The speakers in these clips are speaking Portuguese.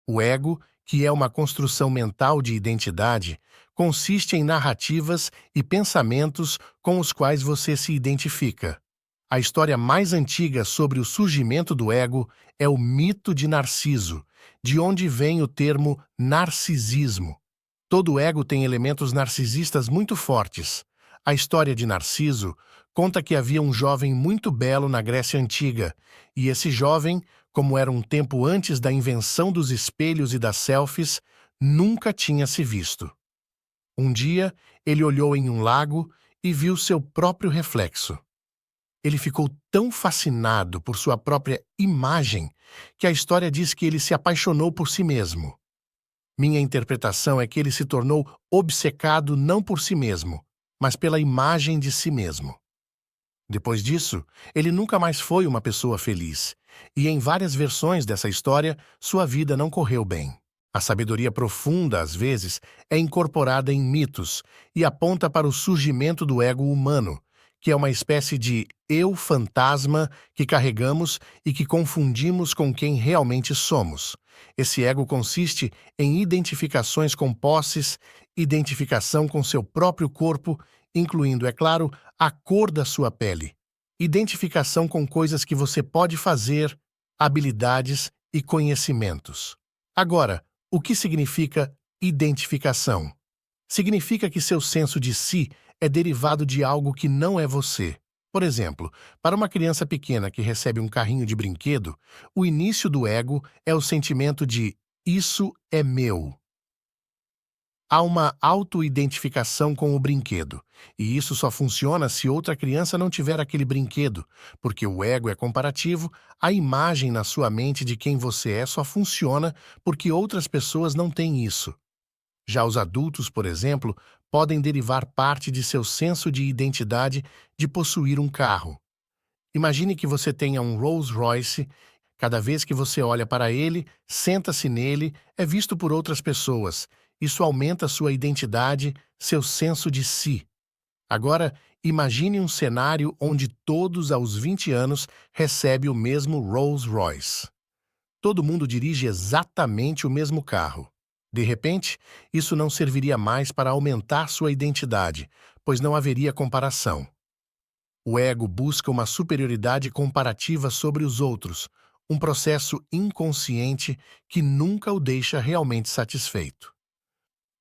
O ego, que é uma construção mental de identidade, consiste em narrativas e pensamentos com os quais você se identifica. A história mais antiga sobre o surgimento do ego é o mito de Narciso, de onde vem o termo narcisismo. Todo ego tem elementos narcisistas muito fortes. A história de Narciso conta que havia um jovem muito belo na Grécia Antiga, e esse jovem, como era um tempo antes da invenção dos espelhos e das selfies, nunca tinha se visto. Um dia, ele olhou em um lago e viu seu próprio reflexo. Ele ficou tão fascinado por sua própria imagem que a história diz que ele se apaixonou por si mesmo. Minha interpretação é que ele se tornou obcecado não por si mesmo, mas pela imagem de si mesmo. Depois disso, ele nunca mais foi uma pessoa feliz, e em várias versões dessa história, sua vida não correu bem. A sabedoria profunda, às vezes, é incorporada em mitos e aponta para o surgimento do ego humano, que é uma espécie de eu fantasma que carregamos e que confundimos com quem realmente somos. Esse ego consiste em identificações com posses, identificação com seu próprio corpo, incluindo, é claro, a cor da sua pele, identificação com coisas que você pode fazer, habilidades e conhecimentos. Agora, o que significa identificação? Significa que seu senso de si é derivado de algo que não é você. Por exemplo, para uma criança pequena que recebe um carrinho de brinquedo, o início do ego é o sentimento de "isso é meu". Há uma auto-identificação com o brinquedo, e isso só funciona se outra criança não tiver aquele brinquedo, porque o ego é comparativo, a imagem na sua mente de quem você é só funciona porque outras pessoas não têm isso. Já os adultos, por exemplo, podem derivar parte de seu senso de identidade de possuir um carro. Imagine que você tenha um Rolls-Royce. Cada vez que você olha para ele, senta-se nele, é visto por outras pessoas. Isso aumenta sua identidade, seu senso de si. Agora, imagine um cenário onde todos aos 20 anos recebem o mesmo Rolls-Royce. Todo mundo dirige exatamente o mesmo carro. De repente, isso não serviria mais para aumentar sua identidade, pois não haveria comparação. O ego busca uma superioridade comparativa sobre os outros, um processo inconsciente que nunca o deixa realmente satisfeito.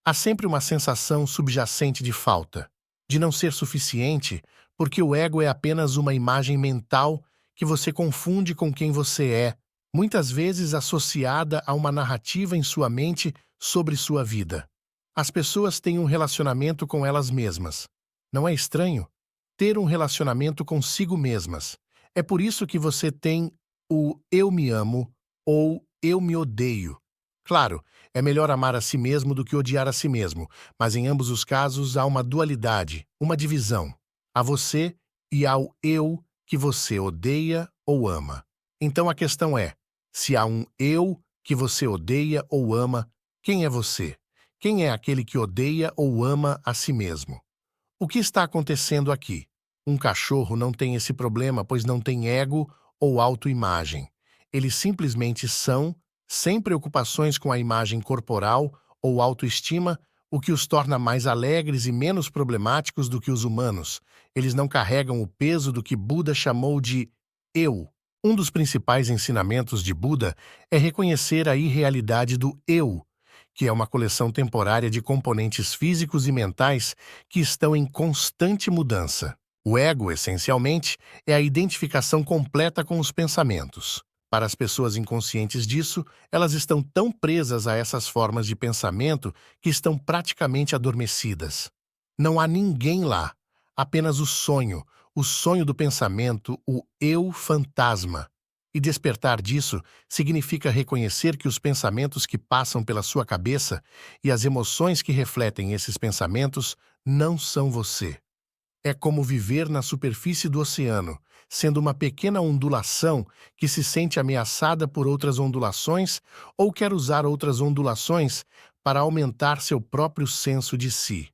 Há sempre uma sensação subjacente de falta, de não ser suficiente, porque o ego é apenas uma imagem mental que você confunde com quem você é, muitas vezes associada a uma narrativa em sua mente sobre sua vida. As pessoas têm um relacionamento com elas mesmas. Não é estranho? Ter um relacionamento consigo mesmas. É por isso que você tem o "eu me amo" ou "eu me odeio". Claro, é melhor amar a si mesmo do que odiar a si mesmo, mas em ambos os casos há uma dualidade, uma divisão. A você e ao eu que você odeia ou ama. Então a questão é, se há um eu que você odeia ou ama, quem é você? Quem é aquele que odeia ou ama a si mesmo? O que está acontecendo aqui? Um cachorro não tem esse problema, pois não tem ego ou autoimagem. Eles simplesmente são, sem preocupações com a imagem corporal ou autoestima, o que os torna mais alegres e menos problemáticos do que os humanos. Eles não carregam o peso do que Buda chamou de eu. Um dos principais ensinamentos de Buda é reconhecer a irrealidade do eu, que é uma coleção temporária de componentes físicos e mentais que estão em constante mudança. O ego, essencialmente, é a identificação completa com os pensamentos. Para as pessoas inconscientes disso, elas estão tão presas a essas formas de pensamento que estão praticamente adormecidas. Não há ninguém lá, apenas o sonho do pensamento, o eu fantasma. E despertar disso significa reconhecer que os pensamentos que passam pela sua cabeça e as emoções que refletem esses pensamentos não são você. É como viver na superfície do oceano, sendo uma pequena ondulação que se sente ameaçada por outras ondulações ou quer usar outras ondulações para aumentar seu próprio senso de si.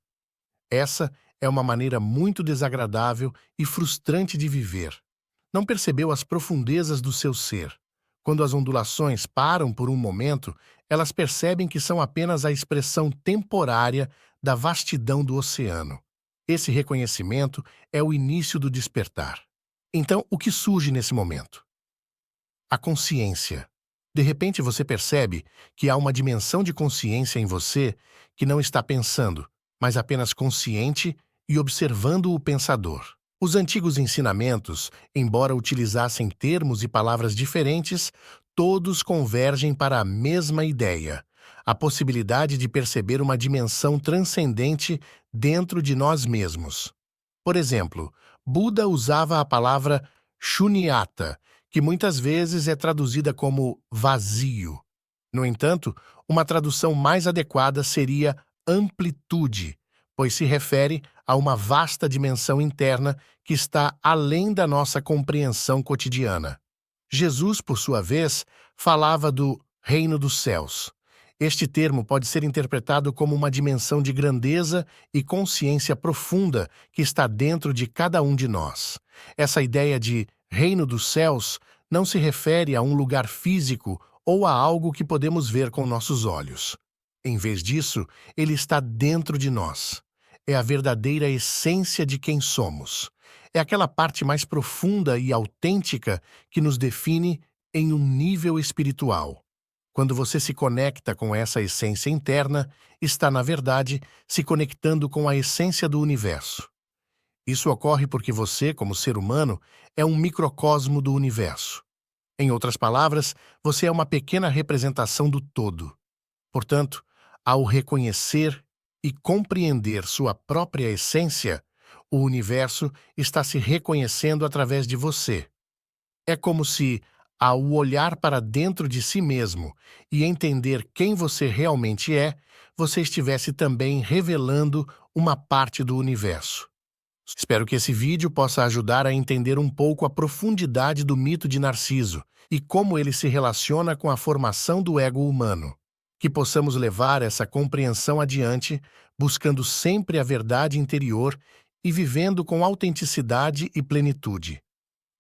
Essa é uma maneira muito desagradável e frustrante de viver. Não percebeu as profundezas do seu ser. Quando as ondulações param por um momento, elas percebem que são apenas a expressão temporária da vastidão do oceano. Esse reconhecimento é o início do despertar. Então, o que surge nesse momento? A consciência. De repente você percebe que há uma dimensão de consciência em você que não está pensando, mas apenas consciente e observando o pensador. Os antigos ensinamentos, embora utilizassem termos e palavras diferentes, todos convergem para a mesma ideia: a possibilidade de perceber uma dimensão transcendente dentro de nós mesmos. Por exemplo, Buda usava a palavra shunyata, que muitas vezes é traduzida como vazio. No entanto, uma tradução mais adequada seria amplitude, pois se refere a uma vasta dimensão interna que está além da nossa compreensão cotidiana. Jesus, por sua vez, falava do reino dos céus. Este termo pode ser interpretado como uma dimensão de grandeza e consciência profunda que está dentro de cada um de nós. Essa ideia de reino dos céus não se refere a um lugar físico ou a algo que podemos ver com nossos olhos. Em vez disso, ele está dentro de nós. É a verdadeira essência de quem somos. É aquela parte mais profunda e autêntica que nos define em um nível espiritual. Quando você se conecta com essa essência interna, está, na verdade, se conectando com a essência do universo. Isso ocorre porque você, como ser humano, é um microcosmo do universo. Em outras palavras, você é uma pequena representação do todo. Portanto, ao reconhecer e compreender sua própria essência, o universo está se reconhecendo através de você. É como se, ao olhar para dentro de si mesmo e entender quem você realmente é, você estivesse também revelando uma parte do universo. Espero que esse vídeo possa ajudar a entender um pouco a profundidade do mito de Narciso e como ele se relaciona com a formação do ego humano. Que possamos levar essa compreensão adiante, buscando sempre a verdade interior e vivendo com autenticidade e plenitude.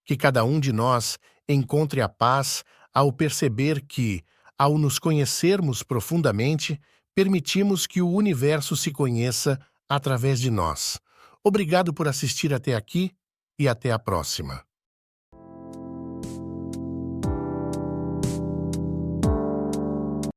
Que cada um de nós encontre a paz ao perceber que, ao nos conhecermos profundamente, permitimos que o universo se conheça através de nós. Obrigado por assistir até aqui e até a próxima.